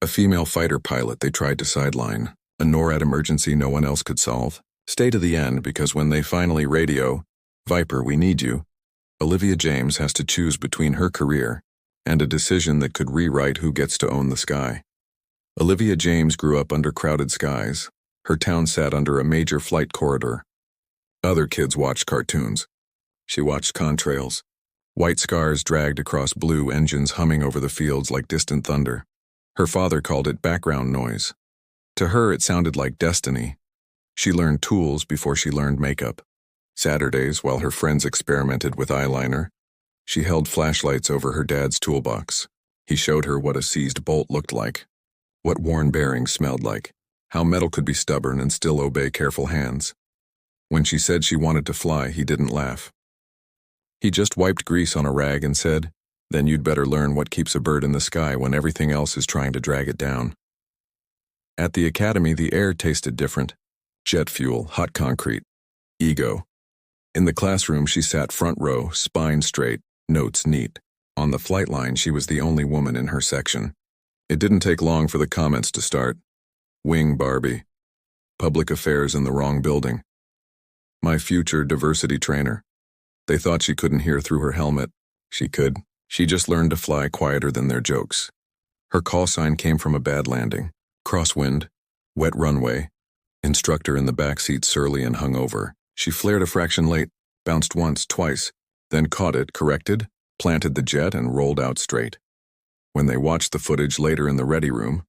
A female fighter pilot they tried to sideline. A NORAD emergency no one else could solve. Stay to the end because when they finally radio, "Viper, we need you," Olivia James has to choose between her career and a decision that could rewrite who gets to own the sky. Olivia James grew up under crowded skies. Her town sat under a major flight corridor. Other kids watched cartoons. She watched contrails. White scars dragged across blue engines humming over the fields like distant thunder. Her father called it background noise. To her, it sounded like destiny. She learned tools before she learned makeup. Saturdays, while her friends experimented with eyeliner, she held flashlights over her dad's toolbox. He showed her what a seized bolt looked like, what worn bearings smelled like, how metal could be stubborn and still obey careful hands. When she said she wanted to fly, he didn't laugh. He just wiped grease on a rag and said, "Then you'd better learn what keeps a bird in the sky when everything else is trying to drag it down." At the academy, the air tasted different. Jet fuel, hot concrete, ego. In the classroom, she sat front row, spine straight, notes neat. On the flight line, she was the only woman in her section. It didn't take long for the comments to start. "Wing Barbie. Public affairs in the wrong building. My future diversity trainer." They thought she couldn't hear through her helmet. She could. She just learned to fly quieter than their jokes. Her call sign came from a bad landing. Crosswind, wet runway, instructor in the backseat surly and hungover. She flared a fraction late, bounced once, twice, then caught it, corrected, planted the jet, and rolled out straight. When they watched the footage later in the ready room,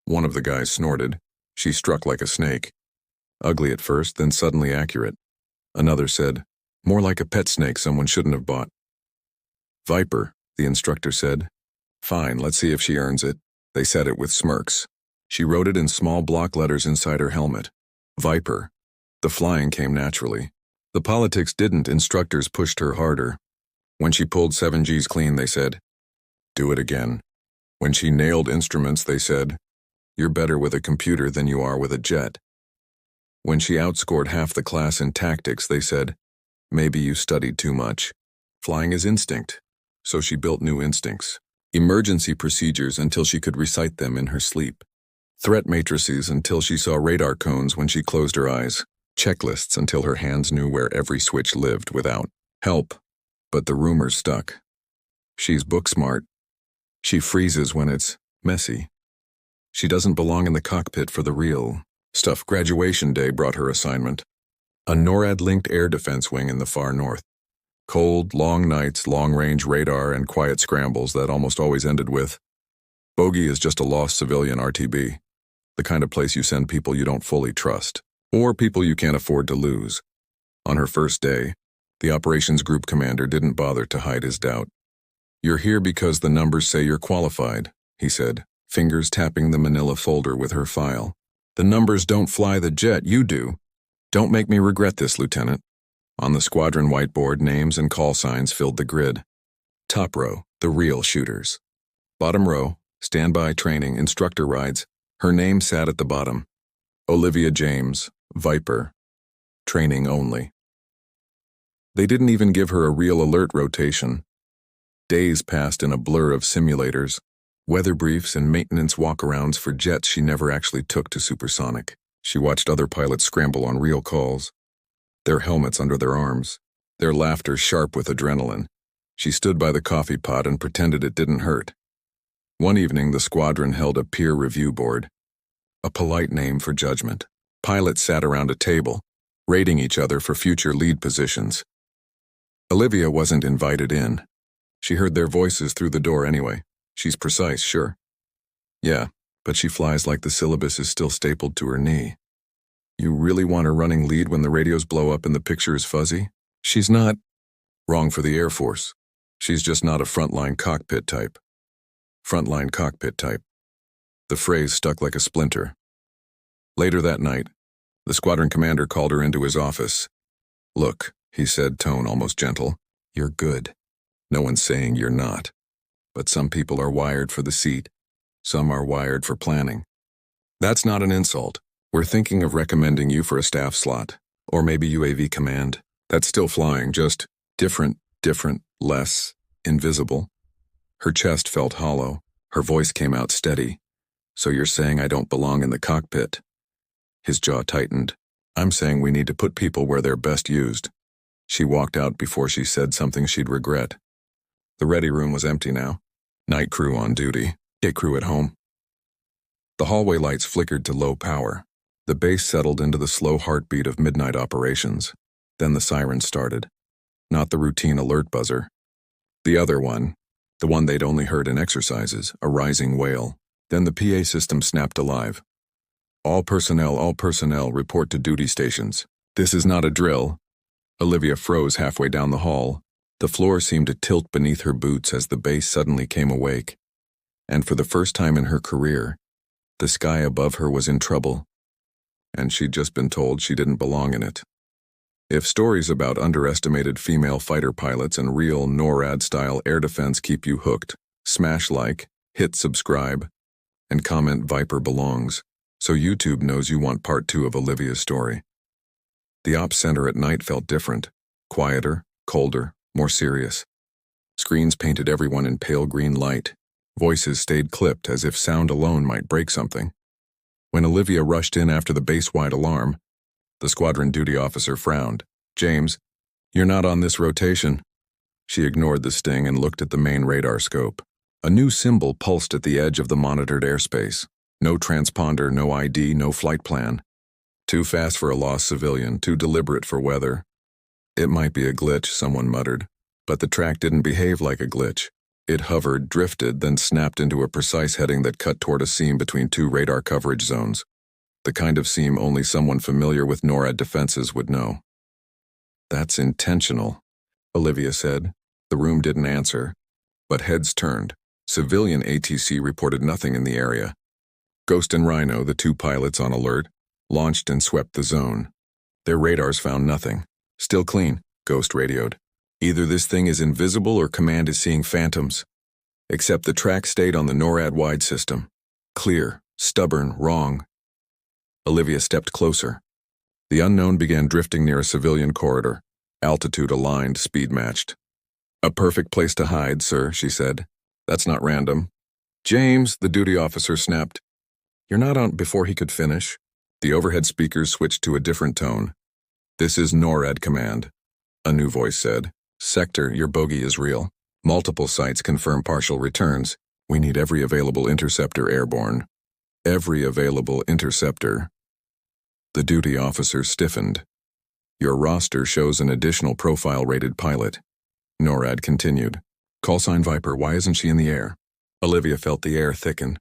one of the guys snorted. She struck like a snake. Ugly at first, then suddenly accurate. Another said, "More like a pet snake someone shouldn't have bought." "Viper," the instructor said. "Fine, let's see if she earns it." They said it with smirks. She wrote it in small block letters inside her helmet. Viper. The flying came naturally. The politics didn't. Instructors pushed her harder. When she pulled 7Gs clean, they said, "Do it again." When she nailed instruments, they said, "You're better with a computer than you are with a jet." When she outscored half the class in tactics, they said, "Maybe you studied too much." Flying is instinct, so she built new instincts. Emergency procedures until she could recite them in her sleep. Threat matrices until she saw radar cones when she closed her eyes. Checklists until her hands knew where every switch lived without help. But the rumors stuck. She's book smart. She freezes when it's messy. She doesn't belong in the cockpit for the real stuff. Graduation day brought her assignment. A NORAD-linked air defense wing in the far north. Cold, long nights, long-range radar, and quiet scrambles that almost always ended with, "Bogey is just a lost civilian RTB. The kind of place you send people you don't fully trust, or people you can't afford to lose." On her first day, the operations group commander didn't bother to hide his doubt. "You're here because the numbers say you're qualified," he said, fingers tapping the manila folder with her file. "The numbers don't fly the jet, you do. Don't make me regret this, Lieutenant." On the squadron whiteboard, names and call signs filled the grid. Top row, the real shooters. Bottom row, standby training, instructor rides. Her name sat at the bottom. Olivia James, Viper. Training only. They didn't even give her a real alert rotation. Days passed in a blur of simulators, weather briefs, and maintenance walkarounds for jets she never actually took to supersonic. She watched other pilots scramble on real calls, their helmets under their arms, their laughter sharp with adrenaline. She stood by the coffee pot and pretended it didn't hurt. One evening, the squadron held a peer review board, a polite name for judgment. Pilots sat around a table, rating each other for future lead positions. Olivia wasn't invited in. She heard their voices through the door anyway. She's precise, sure. Yeah, but she flies like the syllabus is still stapled to her knee. You really want her running lead when the radios blow up and the picture is fuzzy? She's not wrong for the Air Force. She's just not a frontline cockpit type. Frontline cockpit type. The phrase stuck like a splinter. Later that night, the squadron commander called her into his office. "Look," he said, tone almost gentle, "you're good. No one's saying you're not. But some people are wired for the seat. Some are wired for planning. That's not an insult. We're thinking of recommending you for a staff slot, or maybe UAV command. That's still flying, just different, less invisible." Her chest felt hollow. Her voice came out steady. So you're saying I don't belong in the cockpit? His jaw tightened. I'm saying we need to put people where they're best used. She walked out before she said something she'd regret. The ready room was empty now. Night crew on duty, day crew at home. The hallway lights flickered to low power. The base settled into the slow heartbeat of midnight operations. Then the siren started. Not the routine alert buzzer. The other one, the one they'd only heard in exercises, a rising wail. Then the PA system snapped alive. All personnel, report to duty stations. This is not a drill. Olivia froze halfway down the hall. The floor seemed to tilt beneath her boots as the base suddenly came awake. And for the first time in her career, the sky above her was in trouble. And she'd just been told she didn't belong in it. If stories about underestimated female fighter pilots and real NORAD-style air defense keep you hooked, smash like, hit subscribe, and comment Viper belongs, so YouTube knows you want part 2 of Olivia's story. The ops center at night felt different, quieter, colder, more serious. Screens painted everyone in pale green light. Voices stayed clipped as if sound alone might break something. When Olivia rushed in after the base-wide alarm, the squadron duty officer frowned. James, you're not on this rotation. She ignored the sting and looked at the main radar scope. A new symbol pulsed at the edge of the monitored airspace. No transponder, no ID, no flight plan. Too fast for a lost civilian, too deliberate for weather. It might be a glitch, someone muttered. But the track didn't behave like a glitch. It hovered, drifted, then snapped into a precise heading that cut toward a seam between 2 radar coverage zones. The kind of seam only someone familiar with NORAD defenses would know. That's intentional, Olivia said. The room didn't answer, but heads turned. Civilian ATC reported nothing in the area. Ghost and Rhino, the 2 pilots on alert, launched and swept the zone. Their radars found nothing. Still clean, Ghost radioed. Either this thing is invisible or Command is seeing phantoms. Except the track stayed on the NORAD-wide system. Clear, stubborn, wrong. Olivia stepped closer. The unknown began drifting near a civilian corridor. Altitude aligned, speed matched. A perfect place to hide, sir, she said. That's not random. James, the duty officer snapped. You're not on. Before he could finish, the overhead speakers switched to a different tone. This is NORAD command, a new voice said. Sector, your bogey is real. Multiple sites confirm partial returns. We need every available interceptor airborne. Every available interceptor. The duty officer stiffened. Your roster shows an additional profile-rated pilot. NORAD continued. Call sign Viper, why isn't she in the air? Olivia felt the air thicken.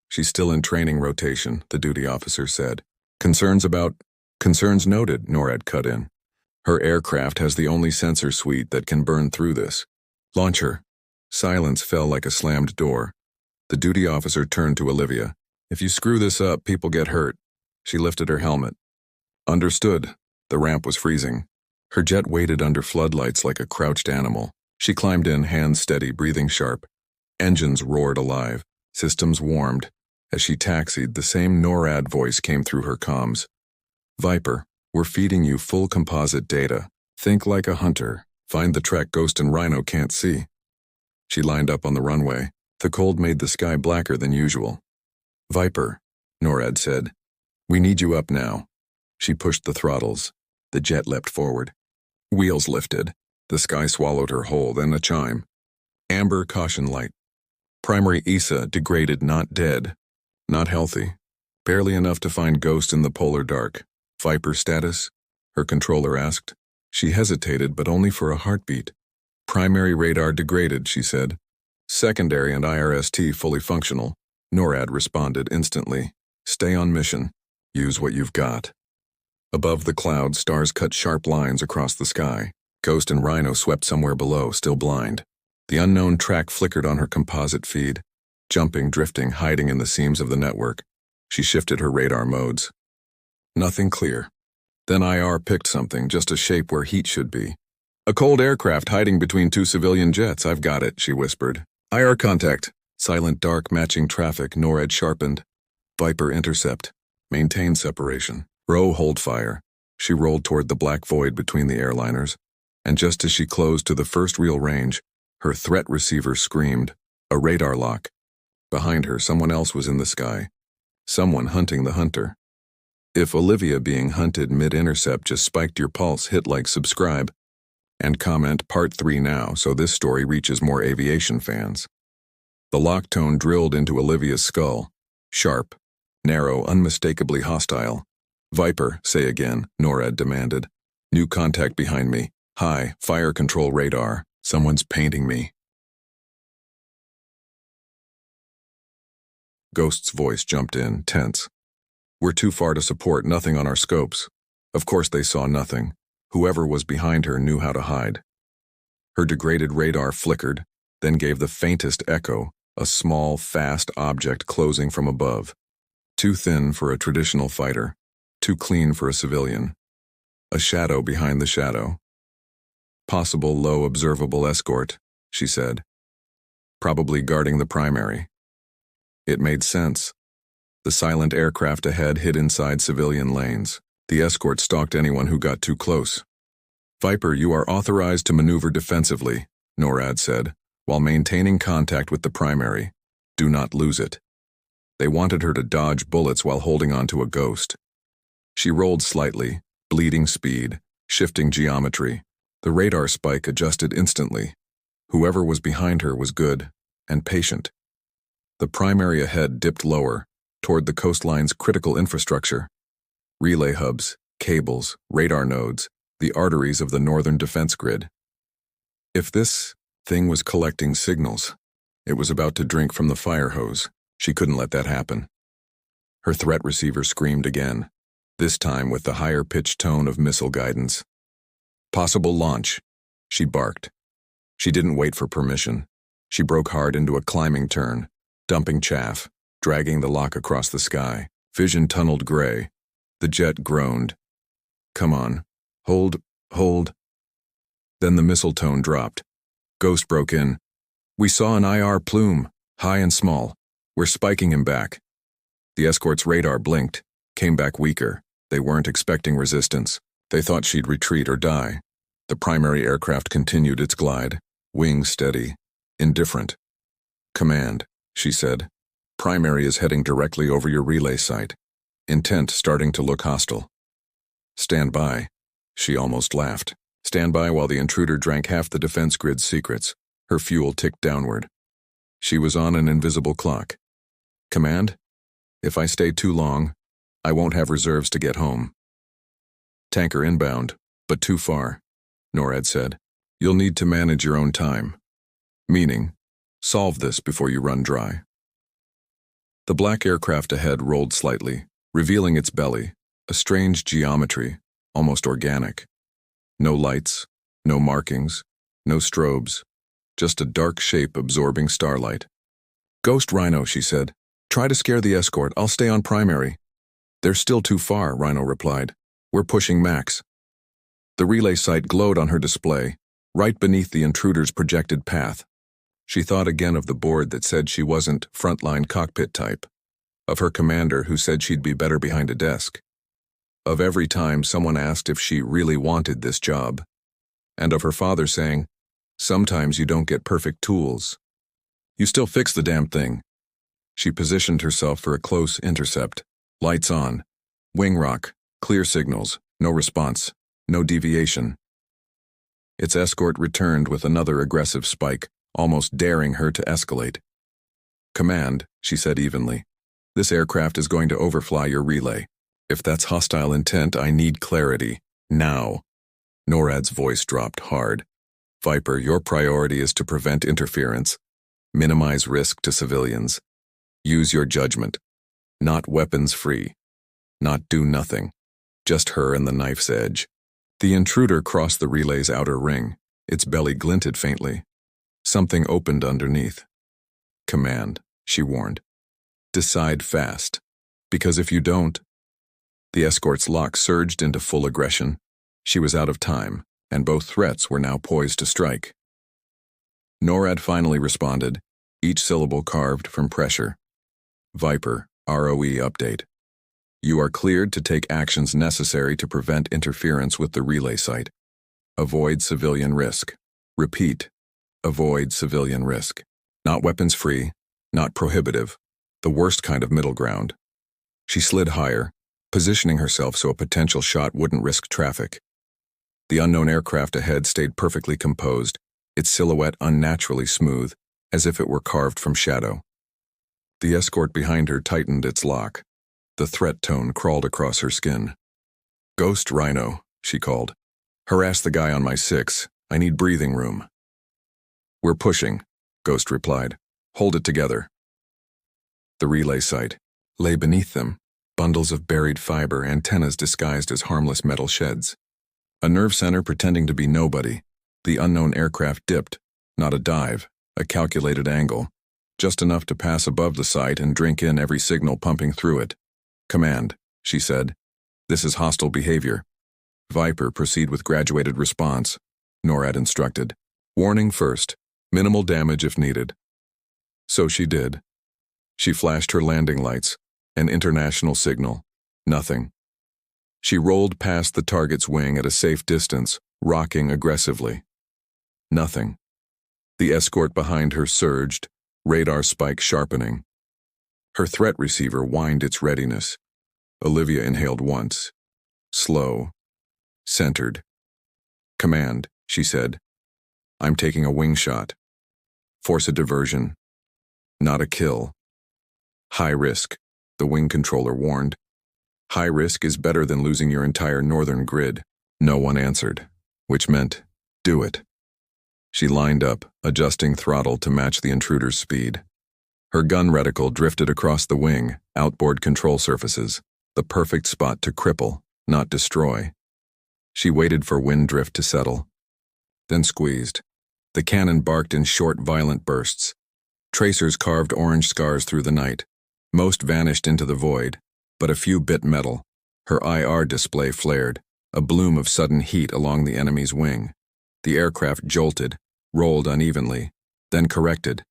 She's still in training rotation, the duty officer said. Concerns noted, NORAD cut in. Her aircraft has the only sensor suite that can burn through this. Launch her. Silence fell like a slammed door. The duty officer turned to Olivia. If you screw this up, people get hurt. She lifted her helmet. Understood. The ramp was freezing. Her jet waited under floodlights like a crouched animal. She climbed in, hands steady, breathing sharp. Engines roared alive. Systems warmed. As she taxied, the same NORAD voice came through her comms. Viper, we're feeding you full composite data. Think like a hunter. Find the track Ghost and Rhino can't see. She lined up on the runway. The cold made the sky blacker than usual. Viper, NORAD said. We need you up now. She pushed the throttles. The jet leapt forward. Wheels lifted. The sky swallowed her whole, then a chime. Amber caution light. Primary ESA degraded, not dead. Not healthy. Barely enough to find Ghost in the polar dark. Viper status? Her controller asked. She hesitated, but only for a heartbeat. Primary radar degraded, she said. Secondary and IRST fully functional. NORAD responded instantly. Stay on mission. Use what you've got. Above the clouds, stars cut sharp lines across the sky. Ghost and Rhino swept somewhere below, still blind. The unknown track flickered on her composite feed. Jumping, drifting, hiding in the seams of the network. She shifted her radar modes. Nothing clear. Then IR picked something, just a shape where heat should be. A cold aircraft hiding between 2 civilian jets. I've got it, she whispered. IR contact. Silent dark matching traffic, NORAD sharpened. Viper intercept. Maintain separation. Row hold fire. She rolled toward the black void between the airliners. And just as she closed to the first real range, her threat receiver screamed. A radar lock. Behind her, someone else was in the sky. Someone hunting the hunter. If Olivia being hunted mid-intercept just spiked your pulse, hit like, subscribe, and comment part 3 now so this story reaches more aviation fans. The lock tone drilled into Olivia's skull. Sharp, narrow, unmistakably hostile. Viper, say again, NORAD demanded. New contact behind me. High, fire control radar. Someone's painting me. Ghost's voice jumped in, tense. We're too far to support, nothing on our scopes. Of course they saw nothing. Whoever was behind her knew how to hide. Her degraded radar flickered, then gave the faintest echo, a small, fast object closing from above. Too thin for a traditional fighter, too clean for a civilian. A shadow behind the shadow. Possible low observable escort, she said. Probably guarding the primary. It made sense. The silent aircraft ahead hid inside civilian lanes. The escort stalked anyone who got too close. Viper, you are authorized to maneuver defensively, NORAD said, while maintaining contact with the primary. Do not lose it. They wanted her to dodge bullets while holding onto a ghost. She rolled slightly, bleeding speed, shifting geometry. The radar spike adjusted instantly. Whoever was behind her was good and patient. The primary ahead dipped lower, toward the coastline's critical infrastructure. Relay hubs, cables, radar nodes, the arteries of the northern defense grid. If this thing was collecting signals, it was about to drink from the fire hose. She couldn't let that happen. Her threat receiver screamed again, this time with the higher-pitched tone of missile guidance. Possible launch, she barked. She didn't wait for permission. She broke hard into a climbing turn, dumping chaff, dragging the lock across the sky. Vision tunneled gray. The jet groaned. Come on. Hold. Then the missile tone dropped. Ghost broke in. We saw an IR plume, high and small. We're spiking him back. The escort's radar blinked, came back weaker. They weren't expecting resistance. They thought she'd retreat or die. The primary aircraft continued its glide, wings steady, indifferent. Command, she said. Primary is heading directly over your relay site. Intent starting to look hostile. Stand by. She almost laughed. Stand by while the intruder drank half the defense grid's secrets. Her fuel ticked downward. She was on an invisible clock. Command? If I stay too long, I won't have reserves to get home. Tanker inbound, but too far, NORAD said. You'll need to manage your own time. Meaning, solve this before you run dry. The black aircraft ahead rolled slightly, revealing its belly, a strange geometry, almost organic. No lights, no markings, no strobes, just a dark shape absorbing starlight. Ghost Rhino, she said. Try to scare the escort, I'll stay on primary. They're still too far, Rhino replied. We're pushing max. The relay site glowed on her display, right beneath the intruder's projected path. She thought again of the board that said she wasn't frontline cockpit type, of her commander who said she'd be better behind a desk, of every time someone asked if she really wanted this job, and of her father saying, sometimes you don't get perfect tools. You still fix the damn thing. She positioned herself for a close intercept. Lights on. Wing rock. Clear signals. No response. No deviation. Its escort returned with another aggressive spike, almost daring her to escalate. Command, she said evenly. This aircraft is going to overfly your relay. If that's hostile intent, I need clarity. Now. NORAD's voice dropped hard. Viper, your priority is to prevent interference. Minimize risk to civilians. Use your judgment. Not weapons free. Not do nothing. Just her and the knife's edge. The intruder crossed the relay's outer ring. Its belly glinted faintly. Something opened underneath. Command, she warned. Decide fast. Because if you don't... The escort's lock surged into full aggression. She was out of time, and both threats were now poised to strike. NORAD finally responded, each syllable carved from pressure. Viper, ROE update. You are cleared to take actions necessary to prevent interference with the relay site. Avoid civilian risk. Repeat. Avoid civilian risk. Not weapons free, not prohibitive, the worst kind of middle ground. She slid higher, positioning herself so a potential shot wouldn't risk traffic. The unknown aircraft ahead stayed perfectly composed, its silhouette unnaturally smooth, as if it were carved from shadow. The escort behind her tightened its lock. The threat tone crawled across her skin. "Ghost Rhino," she called. "Harass the guy on my 6. I need breathing room." "We're pushing," Ghost replied. "Hold it together." The relay site lay beneath them, bundles of buried fiber, antennas disguised as harmless metal sheds. A nerve center pretending to be nobody. The unknown aircraft dipped, not a dive, a calculated angle, just enough to pass above the site and drink in every signal pumping through it. "Command," she said. "This is hostile behavior." "Viper, proceed with graduated response," NORAD instructed. "Warning first, minimal damage if needed." So she did. She flashed her landing lights, an international signal. Nothing. She rolled past the target's wing at a safe distance, rocking aggressively. Nothing. The escort behind her surged, radar spike sharpening. Her threat receiver whined its readiness. Olivia inhaled once. Slow. Centered. "Command," she said. "I'm taking a wing shot. Force a diversion. Not a kill. High risk," the wing controller warned. "High risk is better than losing your entire northern grid." No one answered, which meant, do it. She lined up, adjusting throttle to match the intruder's speed. Her gun reticle drifted across the wing, outboard control surfaces, the perfect spot to cripple, not destroy. She waited for wind drift to settle, then squeezed. The cannon barked in short, violent bursts. Tracers carved orange scars through the night. Most vanished into the void, but a few bit metal. Her IR display flared, a bloom of sudden heat along the enemy's wing. The aircraft jolted, rolled unevenly, then corrected.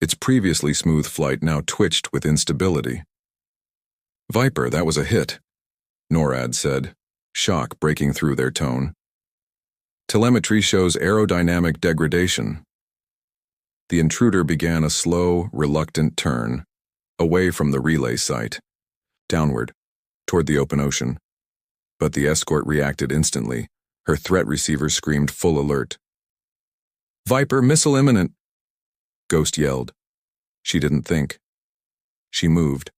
Its previously smooth flight now twitched with instability. "Viper, that was a hit," NORAD said, shock breaking through their tone. "Telemetry shows aerodynamic degradation." The intruder began a slow, reluctant turn, away from the relay site, downward, toward the open ocean. But the escort reacted instantly. Her threat receiver screamed full alert. "Viper, missile imminent!" Ghost yelled. She didn't think. She moved.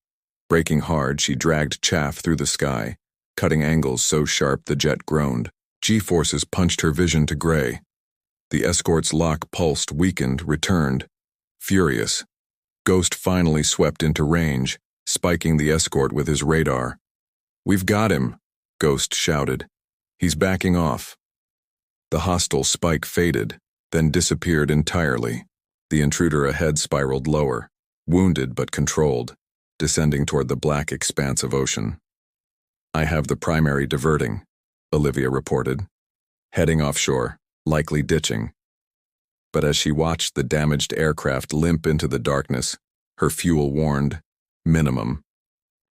Braking hard, she dragged chaff through the sky, cutting angles so sharp the jet groaned. G-forces punched her vision to gray. The escort's lock pulsed, weakened, returned. Furious, Ghost finally swept into range, spiking the escort with his radar. "We've got him," Ghost shouted. "He's backing off." The hostile spike faded, then disappeared entirely. The intruder ahead spiraled lower, wounded but controlled, descending toward the black expanse of ocean. "I have the primary diverting," Olivia reported. "Heading offshore, likely ditching." But as she watched the damaged aircraft limp into the darkness, her fuel warned, "Minimum."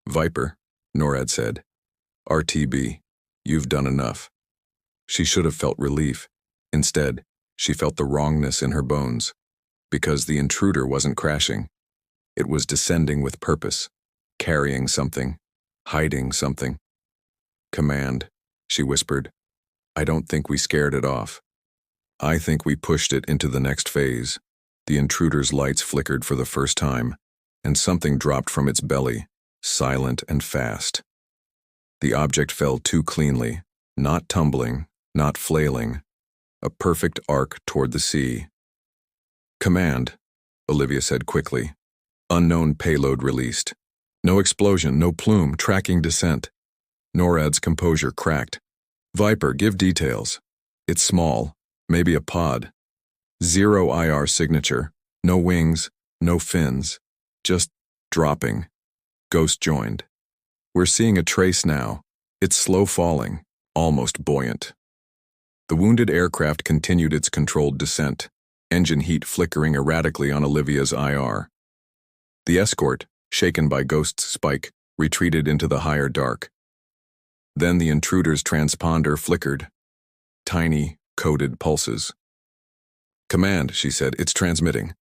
"Viper," NORAD said. "RTB, you've done enough." She should have felt relief. Instead, she felt the wrongness in her bones. Because the intruder wasn't crashing. It was descending with purpose, carrying something, hiding something. "Command," she whispered. "I don't think we scared it off. I think we pushed it into the next phase." The intruder's lights flickered for the first time, and something dropped from its belly, silent and fast. The object fell too cleanly, not tumbling, not flailing, a perfect arc toward the sea. "Command," Olivia said quickly. "Unknown payload released. No explosion, no plume, tracking descent." NORAD's composure cracked. "Viper, give details. It's small, maybe a pod. 0 IR signature, no wings, no fins. Just dropping." Ghost joined. "We're seeing a trace now. It's slow falling, almost buoyant." The wounded aircraft continued its controlled descent, engine heat flickering erratically on Olivia's IR. The escort, shaken by Ghost's spike, retreated into the higher dark. Then the intruder's transponder flickered. Tiny, coded pulses. "Command," she said, "it's transmitting."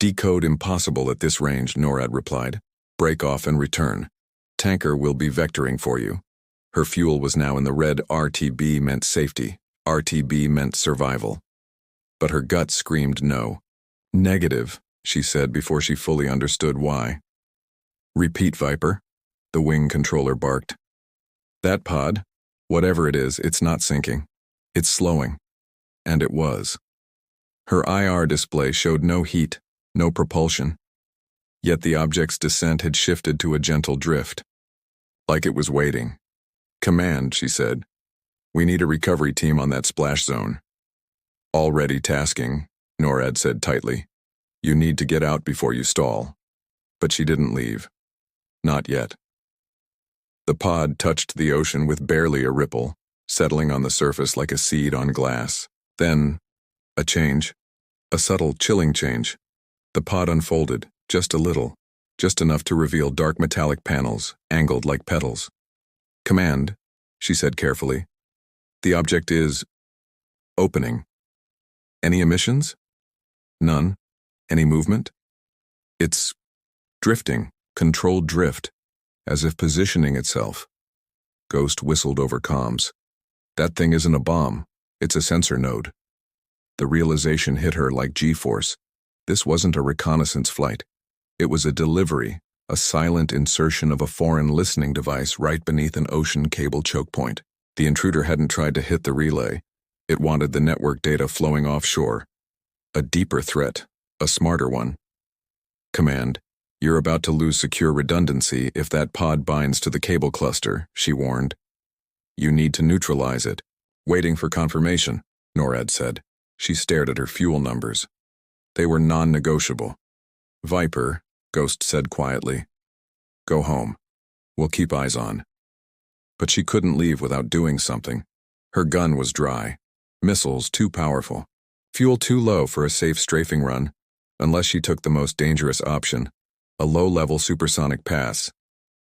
Decode impossible at this range, NORAD replied. Break off and return. Tanker will be vectoring for you. Her fuel was now in the red. RTB meant safety. RTB meant survival. But her gut screamed no. Negative, she said before she fully understood why. Repeat, Viper, the wing controller barked. That pod, whatever it is, it's not sinking. It's slowing. And it was. Her IR display showed no heat, no propulsion. Yet the object's descent had shifted to a gentle drift. Like it was waiting. Command, she said. We need a recovery team on that splash zone. Already tasking, NORAD said tightly. You need to get out before you stall. But she didn't leave. Not yet. The pod touched the ocean with barely a ripple, settling on the surface like a seed on glass. Then, a change. A subtle, chilling change. The pod unfolded, just a little, just enough to reveal dark metallic panels, angled like petals. Command, she said carefully. The object is opening. Any emissions? None. Any movement? It's drifting, controlled drift, as if positioning itself. Ghost whistled over comms. That thing isn't a bomb, it's a sensor node. The realization hit her like G-force. This wasn't a reconnaissance flight. It was a delivery, a silent insertion of a foreign listening device right beneath an ocean cable choke point. The intruder hadn't tried to hit the relay. It wanted the network data flowing offshore. A deeper threat, a smarter one. Command, you're about to lose secure redundancy if that pod binds to the cable cluster, she warned. You need to neutralize it. Waiting for confirmation, NORAD said. She stared at her fuel numbers. They were non-negotiable. Viper, Ghost said quietly. Go home. We'll keep eyes on. But she couldn't leave without doing something. Her gun was dry. Missiles too powerful. Fuel too low for a safe strafing run, unless she took the most dangerous option, a low-level supersonic pass.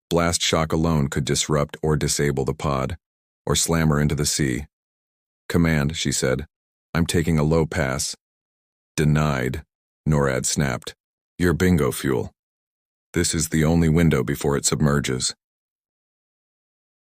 Blast shock alone could disrupt or disable the pod, or slam her into the sea. Command, she said. I'm taking a low pass. Denied, NORAD snapped. Your bingo fuel. This is the only window before it submerges.